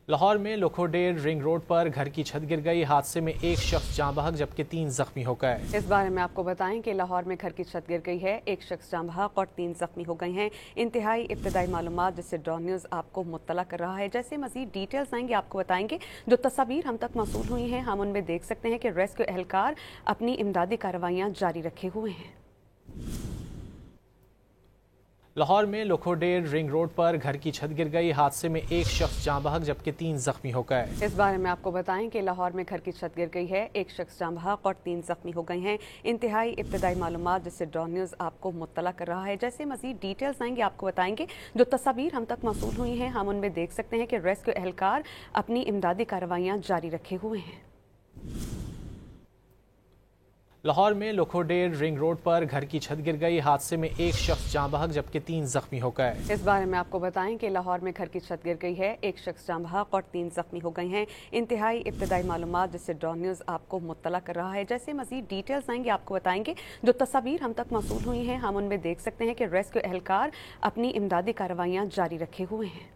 लाहौर में लोखोडेर ring road पर घर की छत गिर गई। हादसे में एक शख्स जाँ बहक जबकि 3 जख्मी हो गए। इस बारे में आपको बताएं कि लाहौर में घर की छत गिर गई है, एक शख्स जाँ बहक और 3 जख्मी हो गए हैं। इंतहाई इब्तदाई मालूमात जिससे डॉन न्यूज़ आपको मुत्तला कर रहा है। जैसे मजीद डिटेल्स आएंगे आपको बताएंगे। जो तस्वीर हम तक मौसूल हुई हैं हम उनमें देख सकते हैं कि रेस्क्यू एहलकार अपनी इमदादी कार्रवाइयाँ जारी रखे हुए हैं। लाहौर में लोखोडेर रिंग रोड पर घर की छत गिर गई। हादसे में एक शख्स जाँ बहक जबकि 3 जख्मी हो गए। इस बारे में आपको बताएं कि लाहौर में घर की छत गिर गई है, एक शख्स जाँ बहक और 3 जख्मी हो गए हैं। इंतहाई इब्तदाई मालूमात जिससे डॉन न्यूज़ आपको मुत्तला कर रहा है। जैसे मजीद डिटेल्स आएंगे आपको बताएंगे। जो तस्वीर हम तक मौसूल हुई हैं हम उनमें देख सकते हैं कि रेस्क्यू एहलकार अपनी इमदादी कार्रवाइयाँ जारी रखे हुए हैं। लाहौर में लोखोडेर रिंग रोड पर घर की छत गिर गई। हादसे में एक शख्स जाँ बहक जबकि 3 जख्मी हो गए। इस बारे में आपको बताएं कि लाहौर में घर की छत गिर गई है, एक शख्स जाँ बहक और 3 जख्मी हो गए हैं। इंतहाई इब्तदाई मालूमात जिससे डॉन न्यूज़ आपको मुत्तला कर रहा है। जैसे मजीद डिटेल्स आएंगे आपको बताएंगे। जो तस्वीर हम तक मौसूल हुई हैं हम उनमें देख सकते हैं कि रेस्क्यू एहलकार अपनी इमदादी कार्रवाइयाँ जारी रखे हुए हैं।